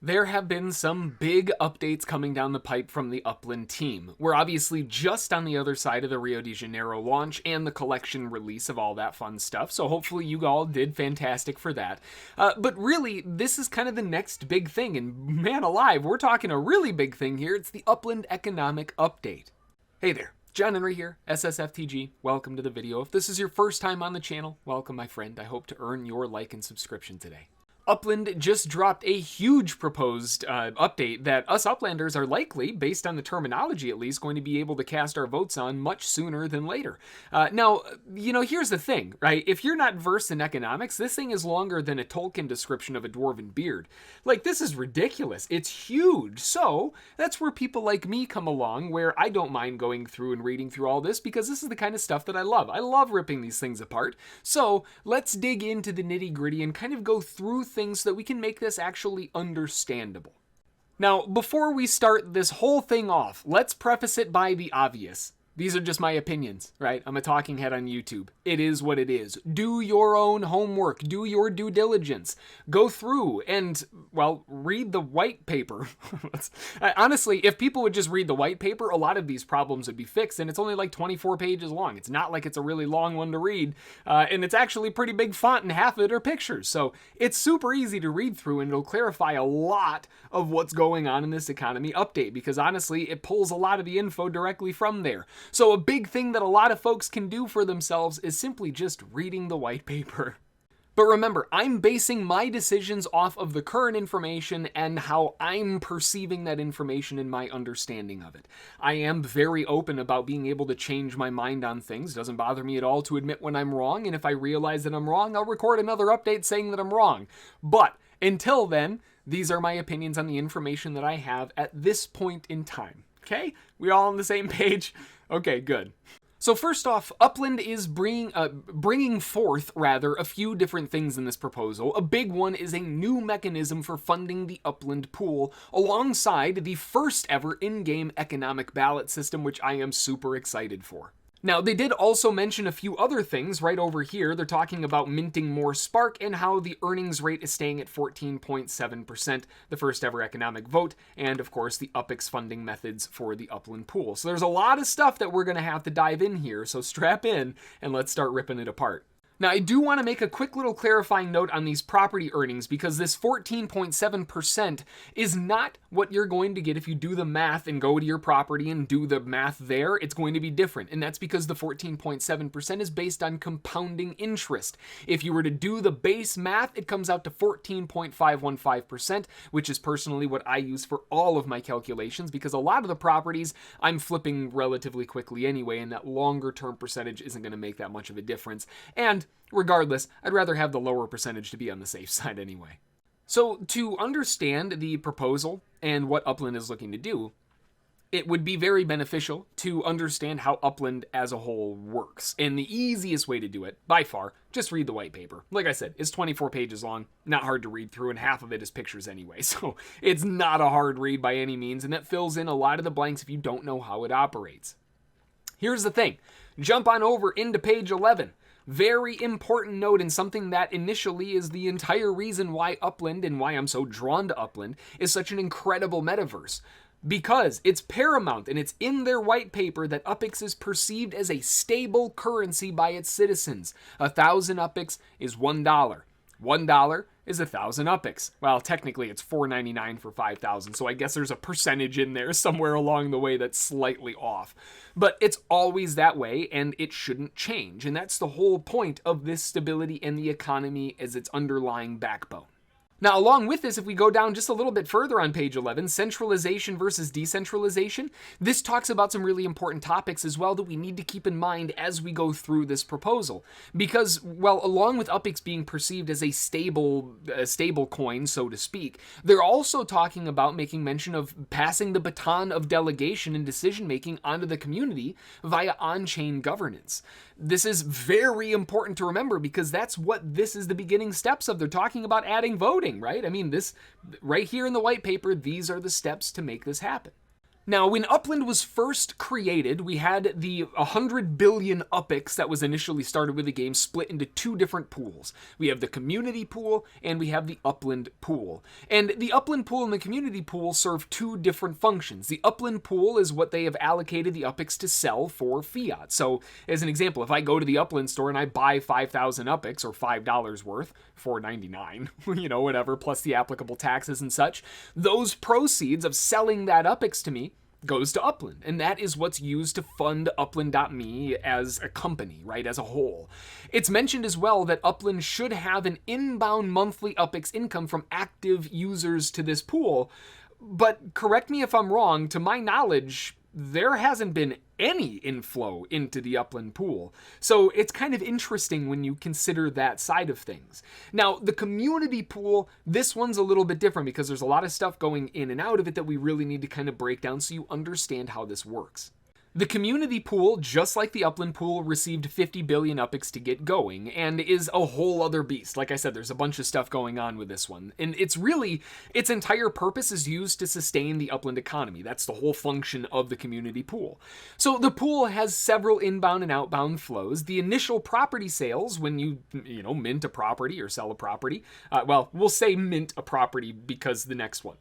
There have been some big updates coming down the pipe from the Upland team. We're obviously just on the other side of the Rio de Janeiro launch and the collection release of all that fun stuff, so hopefully you all did fantastic for that. But really, this is kind of the next big thing, and man alive, we're talking a really big thing here. It's the Upland Economic Update. Hey there. John Henry here, SSFTG. Welcome to the video. If this is your first time on the channel, welcome my friend. I hope to earn your like and subscription today. Upland just dropped a huge proposed update that us Uplanders are likely, based on the terminology at least, going to be able to cast our votes on much sooner than later. Now, here's the thing, right? If you're not versed in economics, this thing is longer than a Tolkien description of a dwarven beard. Like, this is ridiculous. It's huge. So, that's where people like me come along, where I don't mind going through and reading through all this, because this is the kind of stuff that I love. I love ripping these things apart. So, let's dig into the nitty-gritty and kind of go through things so that we can make this actually understandable. Now, before we start this whole thing off, let's preface it by the obvious. These are just my opinions, right? I'm a talking head on YouTube. It is what it is. Do your own homework. Do your due diligence. Go through and, well, read the white paper. Honestly, if people would just read the white paper, a lot of these problems would be fixed, and it's only like 24 pages long. It's not like it's a really long one to read, and it's actually pretty big font, and half of it are pictures. So it's super easy to read through, and it'll clarify a lot of what's going on in this economy update, because honestly, it pulls a lot of the info directly from there. So a big thing that a lot of folks can do for themselves is simply just reading the white paper. But remember, I'm basing my decisions off of the current information and how I'm perceiving that information and my understanding of it. I am very open about being able to change my mind on things. It doesn't bother me at all to admit when I'm wrong, and if I realize that I'm wrong, I'll record another update saying that I'm wrong. But until then, these are my opinions on the information that I have at this point in time. Okay? We all on the same page? Okay, good. So first off, Upland is bringing forth a few different things in this proposal. A big one is a new mechanism for funding the Upland Pool, alongside the first ever in-game economic ballot system, which I am super excited for. Now, they did also mention a few other things right over here. They're talking about minting more Spark and how the earnings rate is staying at 14.7%, the first ever economic vote, and of course the UPX funding methods for the Upland Pool. So there's a lot of stuff that we're going to have to dive in here, so strap in and let's start ripping it apart. Now, I do want to make a quick little clarifying note on these property earnings, because this 14.7% is not what you're going to get if you do the math and go to your property and do the math there. It's going to be different, and that's because the 14.7% is based on compounding interest. If you were to do the base math, it comes out to 14.515%, which is personally what I use for all of my calculations, because a lot of the properties I'm flipping relatively quickly anyway, and that longer term percentage isn't going to make that much of a difference. And regardless, I'd rather have the lower percentage to be on the safe side anyway. So to understand the proposal and what Upland is looking to do, it would be very beneficial to understand how Upland as a whole works. And the easiest way to do it, by far, just read the white paper. Like I said, it's 24 pages long, not hard to read through, and half of it is pictures anyway. So it's not a hard read by any means, and that fills in a lot of the blanks if you don't know how it operates. Here's the thing. Jump on over into page 11. Very important note, and something that initially is the entire reason why Upland and why I'm so drawn to Upland is such an incredible metaverse. Because it's paramount, and it's in their white paper, that UPX is perceived as a stable currency by its citizens. 1,000 UPX is $1. $1 is 1,000 UPX. Well, technically it's $4.99 for 5,000, so I guess there's a percentage in there somewhere along the way that's slightly off. But it's always that way, and it shouldn't change. And that's the whole point of this stability in the economy as its underlying backbone. Now, along with this, if we go down just a little bit further on page 11, centralization versus decentralization, this talks about some really important topics as well that we need to keep in mind as we go through this proposal. Because, well, along with UPX being perceived as a stable coin, so to speak, they're also talking about making mention of passing the baton of delegation and decision-making onto the community via on-chain governance. This is very important to remember, because that's what this is the beginning steps of. They're talking about adding voting, right? I mean, this right here in the white paper, these are the steps to make this happen. Now, when Upland was first created, we had the 100 billion UPIX that was initially started with the game split into two different pools. We have the Community Pool and we have the Upland Pool. And the Upland Pool and the Community Pool serve two different functions. The Upland Pool is what they have allocated the UPIX to sell for fiat. So, as an example, if I go to the Upland store and I buy 5,000 UPIX, or $5 worth, $4.99, whatever, plus the applicable taxes and such, those proceeds of selling that UPIX to me goes to Upland, and that is what's used to fund Upland.me as a company, right, as a whole. It's mentioned as well that Upland should have an inbound monthly UPIX income from active users to this pool, but correct me if I'm wrong, to my knowledge, there hasn't been any inflow into the Upland pool. So it's kind of interesting when you consider that side of things. Now, the Community Pool, this one's a little bit different because there's a lot of stuff going in and out of it that we really need to kind of break down so you understand how this works. The Community Pool, just like the Upland Pool, received 50 billion UPIX to get going, and is a whole other beast. Like I said, there's a bunch of stuff going on with this one. And its entire purpose is used to sustain the Upland economy. That's the whole function of the Community Pool. So the pool has several inbound and outbound flows. The initial property sales, when you mint a property or sell a property, we'll say mint a property because the next one.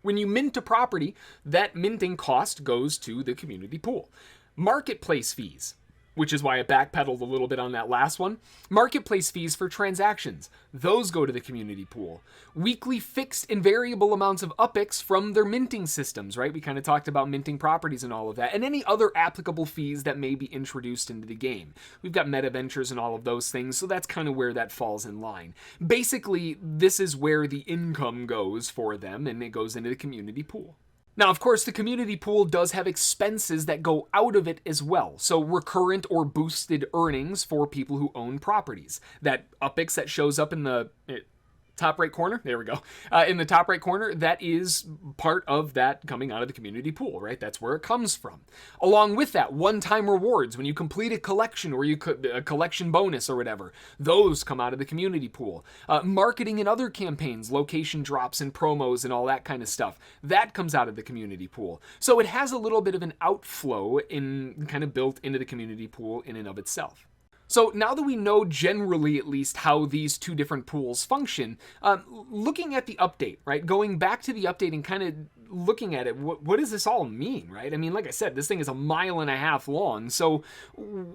When you mint a property, that minting cost goes to the Community Pool. Marketplace fees, which is why I backpedaled a little bit on that last one. Marketplace fees for transactions, those go to the Community Pool. Weekly fixed and variable amounts of UPIX from their minting systems, right? We kind of talked about minting properties and all of that, and any other applicable fees that may be introduced into the game. We've got meta ventures and all of those things, so that's kind of where that falls in line. Basically, this is where the income goes for them, and it goes into the Community Pool. Now, of course, the Community Pool does have expenses that go out of it as well. So recurrent or boosted earnings for people who own properties. That UPIX that shows up in the top right corner, there we go, in the top right corner, that is part of that coming out of the Community Pool, right? That's where it comes from. Along with that, one-time rewards, when you complete a collection or a collection bonus or whatever, those come out of the Community Pool. Marketing and other campaigns, location drops and promos and all that kind of stuff, that comes out of the Community Pool. So it has a little bit of an outflow kind of built into the Community Pool in and of itself. So now that we know generally at least how these two different pools function, looking at the update, right? Going back to the update and kind of looking at it, what does this all mean, right? I mean, like I said, this thing is 1.5 miles long. So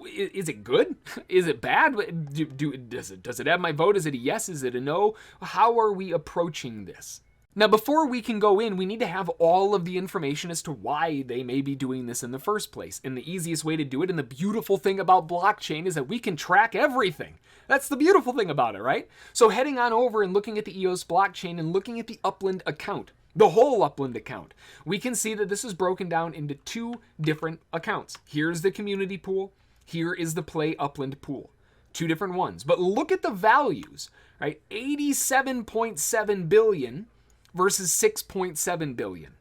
is it good? Is it bad? Does it have my vote? Is it a yes? Is it a no? How are we approaching this? Now, before we can go in, we need to have all of the information as to why they may be doing this in the first place. And the easiest way to do it, and the beautiful thing about blockchain, is that we can track everything. That's the beautiful thing about it, right? So heading on over and looking at the EOS blockchain and looking at the Upland account, the whole Upland account, we can see that this is broken down into two different accounts. Here's the Community Pool. Here is the Play Upland Pool. Two different ones. But look at the values, right? 87.7 billion versus 6.7 billion.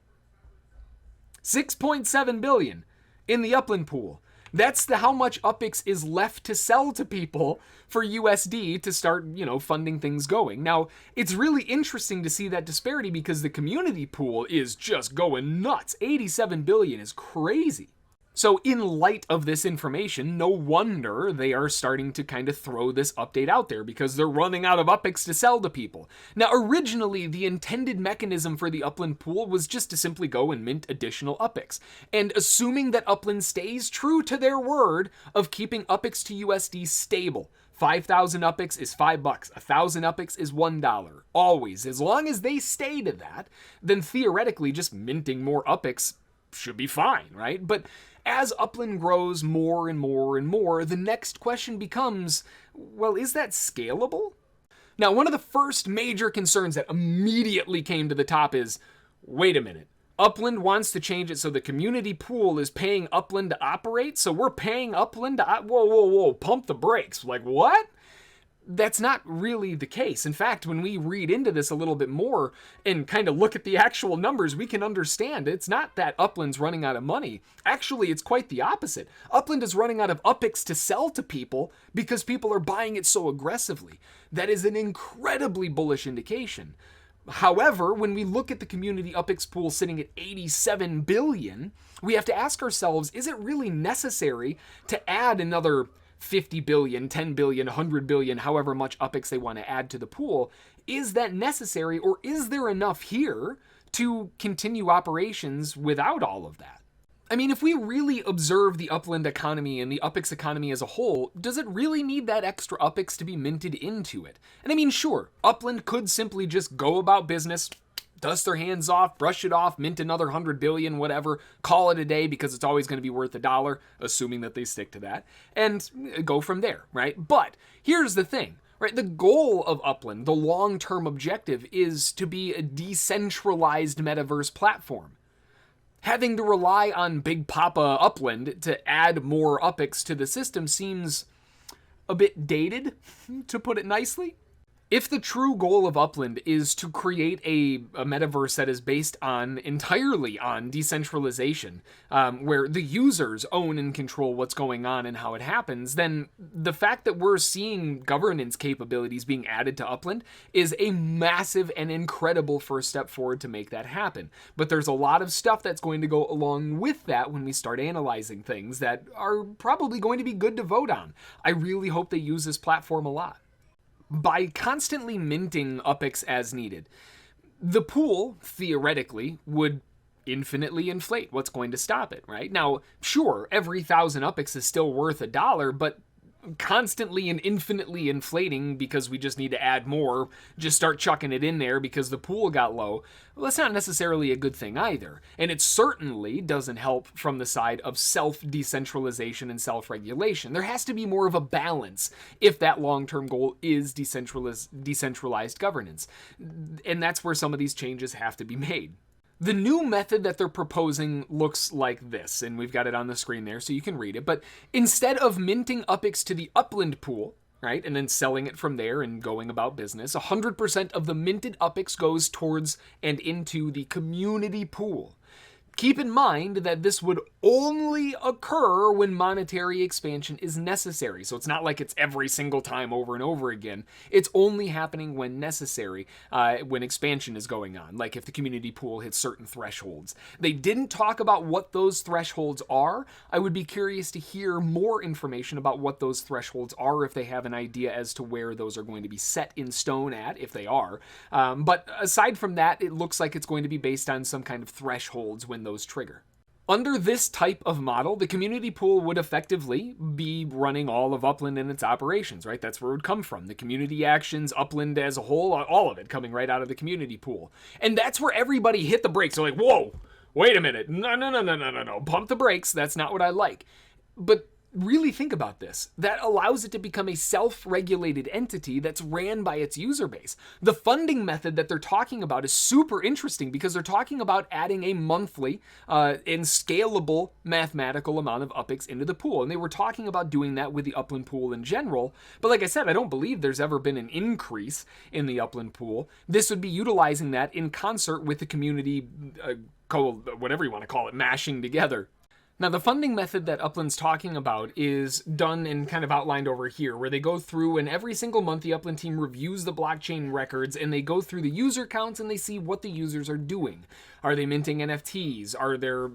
6.7 billion in the Upland pool. That's how much UPIX is left to sell to people for USD to start, funding things going. Now, it's really interesting to see that disparity because the Community Pool is just going nuts. 87 billion is crazy. So in light of this information, no wonder they are starting to kind of throw this update out there because they're running out of UPIX to sell to people. Now, originally, the intended mechanism for the Upland pool was just to simply go and mint additional UPIX. And assuming that Upland stays true to their word of keeping UPIX to USD stable, 5,000 UPIX is $5, 1,000 UPIX is $1. Always. As long as they stay to that, then theoretically just minting more UPIX should be fine, right? But as Upland grows more and more and more, the next question becomes, well, is that scalable? Now, one of the first major concerns that immediately came to the top is, wait a minute, Upland wants to change it so the Community Pool is paying Upland to operate, so we're paying Upland to, whoa, pump the brakes. Like, what? That's not really the case. In fact, when we read into this a little bit more and kind of look at the actual numbers, we can understand it's not that Upland's running out of money. Actually, it's quite the opposite. Upland is running out of UPIX to sell to people because people are buying it so aggressively. That is an incredibly bullish indication. However, when we look at the community UPX pool sitting at 87 billion, we have to ask ourselves, is it really necessary to add another 50 billion, 10 billion, 100 billion, however much UPX they want to add to the pool? Is that necessary, or is there enough here to continue operations without all of that? I mean, if we really observe the Upland economy and the UPX economy as a whole, does it really need that extra UPX to be minted into it? And I mean, sure, Upland could simply just go about business, dust their hands off, brush it off, mint another 100 billion, whatever, call it a day because it's always going to be worth $1, assuming that they stick to that, and go from there, right? But here's the thing. Right, the goal of Upland, the long-term objective, is to be a decentralized metaverse platform. Having to rely on Big Papa Upland to add more UPX to the system seems a bit dated, to put it nicely. If the true goal of Upland is to create a metaverse that is based entirely on decentralization, where the users own and control what's going on and how it happens, then the fact that we're seeing governance capabilities being added to Upland is a massive and incredible first step forward to make that happen. But there's a lot of stuff that's going to go along with that when we start analyzing things that are probably going to be good to vote on. I really hope they use this platform a lot. By constantly minting UPX as needed, the pool, theoretically, would infinitely inflate. What's going to stop it, right? Now, sure, every 1,000 UPX is still worth $1, but constantly and infinitely inflating because we just need to add more, just start chucking it in there because the pool got low, well, that's not necessarily a good thing either. And it certainly doesn't help from the side of self-decentralization and self-regulation. There has to be more of a balance if that long-term goal is decentralized governance. And that's where some of these changes have to be made. The new method that they're proposing looks like this, and we've got it on the screen there so you can read it, but instead of minting UPX to the Upland pool, right, and then selling it from there and going about business, 100% of the minted UPX goes towards and into the community pool. Keep in mind that this would only occur when monetary expansion is necessary. So it's not like it's every single time over and over again. It's only happening when necessary, when expansion is going on, like if the community pool hits certain thresholds. They didn't talk about what those thresholds are. I would be curious to hear more information about what those thresholds are, if they have an idea as to where those are going to be set in stone at, if they are. But aside from that, it looks like it's going to be based on some kind of thresholds when those trigger. Under this type of model, the community pool would effectively be running all of Upland and its operations, right? That's where it would come from. The community actions, Upland as a whole, all of it coming right out of the community pool. And that's where everybody hit the brakes. They're like, whoa, wait a minute. No. Pump the brakes. That's not what I like. But really think about this. That allows it to become a self-regulated entity that's ran by its user base. The funding method that they're talking about is super interesting because they're talking about adding a monthly and scalable mathematical amount of UPX into the pool. And they were talking about doing that with the Upland pool in general. But like I said, I don't believe there's ever been an increase in the Upland pool. This would be utilizing that in concert with the community, whatever you want to call it, mashing together. Now, the funding method that Upland's talking about is done and kind of outlined over here, where they go through and every single month the Upland team reviews the blockchain records and they go through the user counts and they see what the users are doing. Are they minting NFTs? Are there,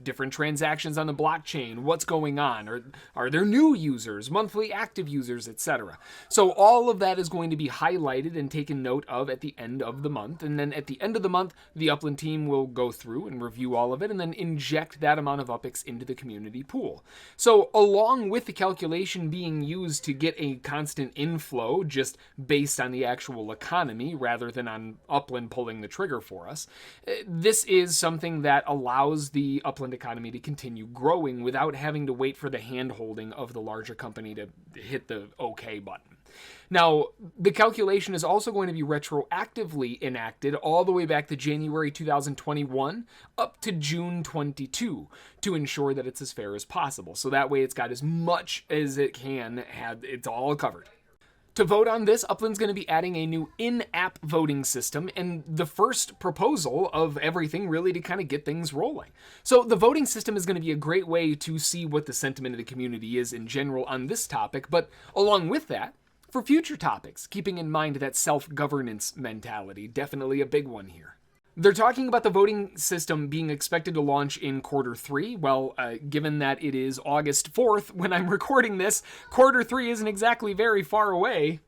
different transactions on the blockchain? What's going on? Are there new users, monthly active users, etc.? So all of that is going to be highlighted and taken note of at the end of the month. And then at the end of the month, the Upland team will go through and review all of it and then inject that amount of UPX into the community pool. So along with the calculation being used to get a constant inflow just based on the actual economy rather than on Upland pulling the trigger for us, this is something that allows the Upland economy to continue growing without having to wait for the hand-holding of the larger company to hit the OK button. Now, the calculation is also going to be retroactively enacted all the way back to January 2021 up to June 22 to ensure that it's as fair as possible. So that way it's got as much as it can have, it's all covered. To vote on this, Upland's going to be adding a new in-app voting system and the first proposal of everything really to kind of get things rolling. So the voting system is going to be a great way to see what the sentiment of the community is in general on this topic, but along with that, for future topics, keeping in mind that self-governance mentality, definitely a big one here. They're talking about the voting system being expected to launch in Q3. Well, given that it is August 4th when I'm recording this, Q3 isn't exactly very far away.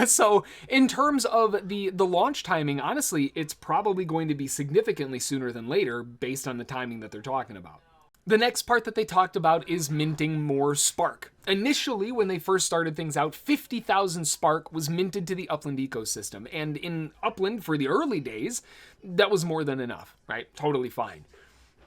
So in terms of the launch timing, honestly, it's probably going to be significantly sooner than later based on the timing that they're talking about. The next part that they talked about is minting more Spark. Initially, when they first started things out, 50,000 Spark was minted to the Upland ecosystem. And in Upland, for the early days, that was more than enough, right? Totally fine.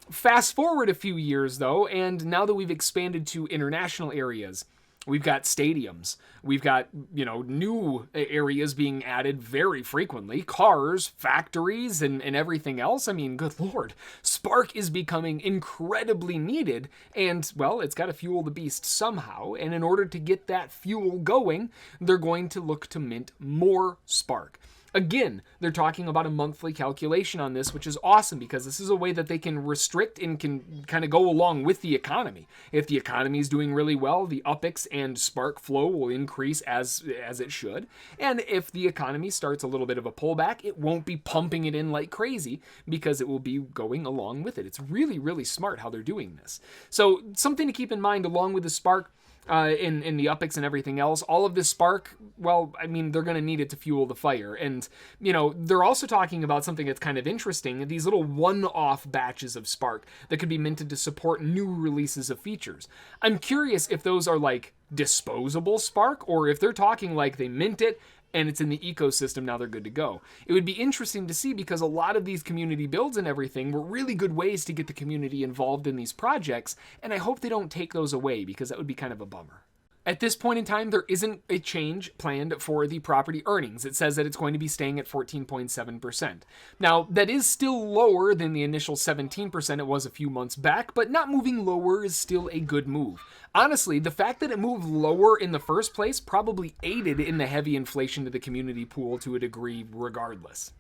Fast forward a few years, though, and now that we've expanded to international areas, we've got stadiums, we've got, new areas being added very frequently, cars, factories, and everything else. I mean, good Lord, Spark is becoming incredibly needed, and, well, it's got to fuel the beast somehow, and in order to get that fuel going, they're going to look to mint more Spark. Again, they're talking about a monthly calculation on this, which is awesome because this is a way that they can restrict and can kind of go along with the economy. If the economy is doing really well, the UPX and Spark flow will increase as it should. And if the economy starts a little bit of a pullback, it won't be pumping it in like crazy because it will be going along with it. It's really, really smart how they're doing this. So something to keep in mind along with the Spark, in the UPX and everything else, all of this Spark, well, I mean, they're going to need it to fuel the fire. And, they're also talking about something that's kind of interesting, these little one-off batches of Spark that could be minted to support new releases of features. I'm curious if those are like disposable Spark, or if they're talking like they mint it and it's in the ecosystem, now they're good to go. It would be interesting to see because a lot of these community builds and everything were really good ways to get the community involved in these projects, and I hope they don't take those away because that would be kind of a bummer. At this point in time, there isn't a change planned for the property earnings. It says that it's going to be staying at 14.7%. Now, that is still lower than the initial 17% it was a few months back, but not moving lower is still a good move. Honestly, the fact that it moved lower in the first place probably aided in the heavy inflation to the community pool to a degree regardless.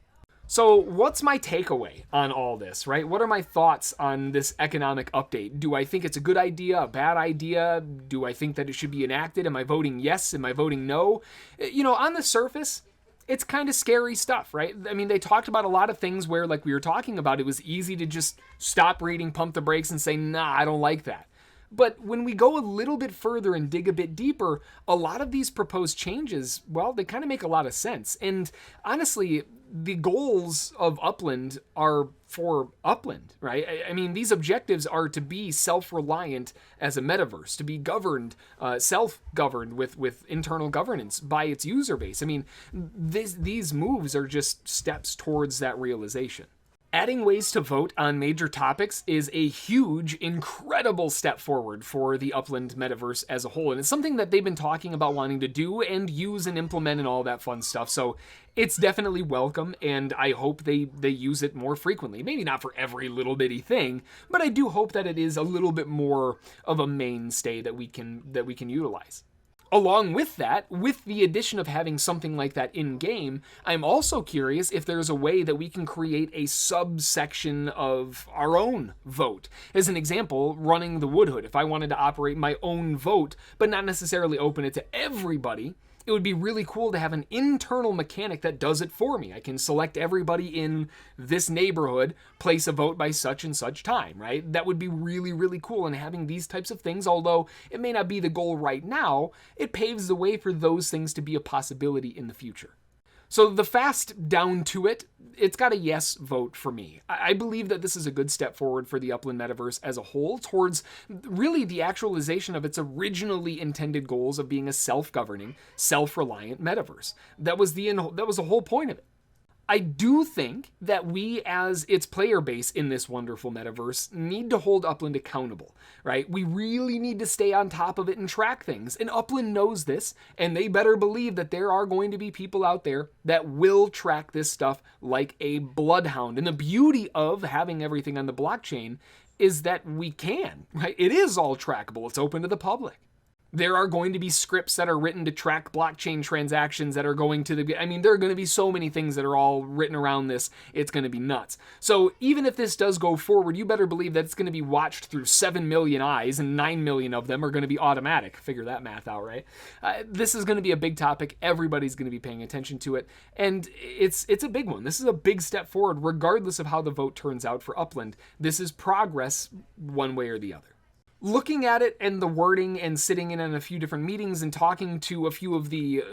So what's my takeaway on all this, right? What are my thoughts on this economic update? Do I think it's a good idea, a bad idea? Do I think that it should be enacted? Am I voting yes? Am I voting no? On the surface, it's kind of scary stuff, right? I mean, they talked about a lot of things where, like we were talking about, it was easy to just stop reading, pump the brakes, and say, nah, I don't like that. But when we go a little bit further and dig a bit deeper, a lot of these proposed changes, well, they kind of make a lot of sense. And honestly, the goals of Upland are for Upland, right? I mean, these objectives are to be self-reliant as a metaverse, to be governed, self-governed with internal governance by its user base. I mean, these moves are just steps towards that realization. Adding ways to vote on major topics is a huge, incredible step forward for the Upland Metaverse as a whole, and it's something that they've been talking about wanting to do and use and implement and all that fun stuff, so it's definitely welcome, and I hope they use it more frequently. Maybe not for every little bitty thing, but I do hope that it is a little bit more of a mainstay that we can utilize. Along with that, with the addition of having something like that in-game, I'm also curious if there's a way that we can create a subsection of our own vote. As an example, running the Woodhood. If I wanted to operate my own vote, but not necessarily open it to everybody, it would be really cool to have an internal mechanic that does it for me. I can select everybody in this neighborhood, place a vote by such and such time, right? That would be really, really cool. And having these types of things, although it may not be the goal right now, it paves the way for those things to be a possibility in the future. So the fast down to it, it's got a yes vote for me. I believe that this is a good step forward for the Upland Metaverse as a whole towards really the actualization of its originally intended goals of being a self-governing, self-reliant metaverse. That was the whole point of it. I do think that we, as its player base in this wonderful metaverse, need to hold Upland accountable, right? We really need to stay on top of it and track things. And Upland knows this, and they better believe that there are going to be people out there that will track this stuff like a bloodhound. And the beauty of having everything on the blockchain is that we can, right? It is all trackable. It's open to the public. There are going to be scripts that are written to track blockchain transactions that are going to there are going to be so many things that are all written around this. It's going to be nuts. So even if this does go forward, you better believe that it's going to be watched through 7 million eyes, and 9 million of them are going to be automatic. Figure that math out, right? This is going to be a big topic. Everybody's going to be paying attention to it. And it's a big one. This is a big step forward, regardless of how the vote turns out for Upland. This is progress one way or the other. Looking at it and the wording and sitting in on a few different meetings and talking to a few of the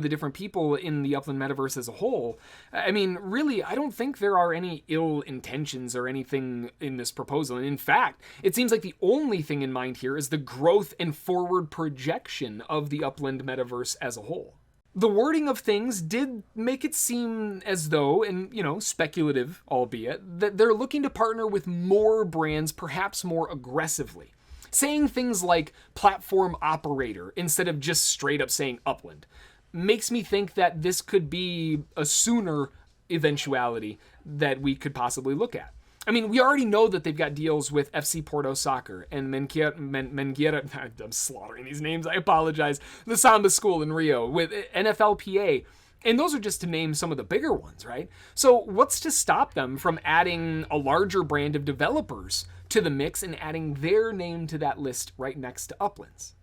different people in the Upland Metaverse as a whole, I mean, really, I don't think there are any ill intentions or anything in this proposal. And in fact, it seems like the only thing in mind here is the growth and forward projection of the Upland Metaverse as a whole. The wording of things did make it seem as though, and speculative albeit, that they're looking to partner with more brands, perhaps more aggressively. Saying things like platform operator instead of just straight up saying Upland makes me think that this could be a sooner eventuality that we could possibly look at. I mean, we already know that they've got deals with FC Porto Soccer and Menguera, I'm slaughtering these names, I apologize, the Samba School in Rio, with NFLPA, and those are just to name some of the bigger ones, right? So what's to stop them from adding a larger brand of developers to the mix and adding their name to that list right next to Upland's?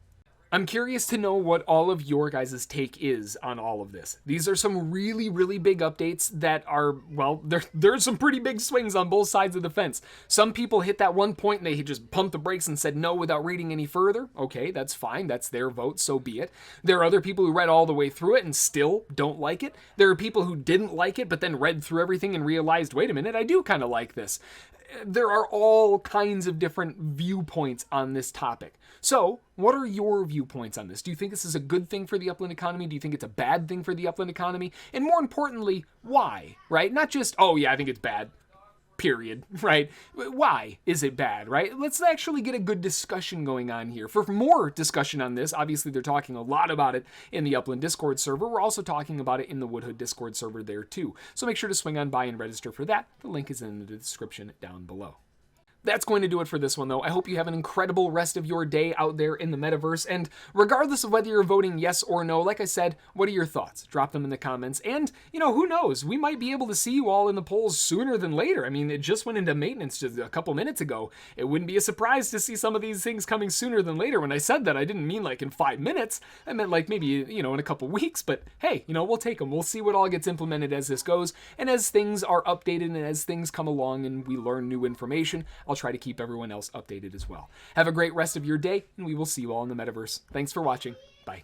I'm curious to know what all of your guys' take is on all of this. These are some really, really big updates that are, well, there's some pretty big swings on both sides of the fence. Some people hit that one point and they just pumped the brakes and said no without reading any further. Okay, that's fine. That's their vote, so be it. There are other people who read all the way through it and still don't like it. There are people who didn't like it but then read through everything and realized, wait a minute, I do kind of like this. There are all kinds of different viewpoints on this topic. So, what are your viewpoints on this? Do you think this is a good thing for the Upland economy? Do you think it's a bad thing for the Upland economy? And more importantly, why, right? Not just, oh yeah, I think it's bad, period, right? Why is it bad, right? Let's actually get a good discussion going on here. For more discussion on this, obviously they're talking a lot about it in the Upland Discord server. We're also talking about it in the Woodhood Discord server there too. So make sure to swing on by and register for that. The link is in the description down below. That's going to do it for this one, though. I hope you have an incredible rest of your day out there in the metaverse. And regardless of whether you're voting yes or no, like I said, what are your thoughts? Drop them in the comments. And, who knows? We might be able to see you all in the polls sooner than later. I mean, it just went into maintenance just a couple minutes ago. It wouldn't be a surprise to see some of these things coming sooner than later. When I said that, I didn't mean like in 5 minutes. I meant like maybe, in a couple weeks. But hey, we'll take them. We'll see what all gets implemented as this goes. And as things are updated and as things come along and we learn new information, I'll try to keep everyone else updated as well. Have a great rest of your day, and we will see you all in the metaverse. Thanks for watching. Bye.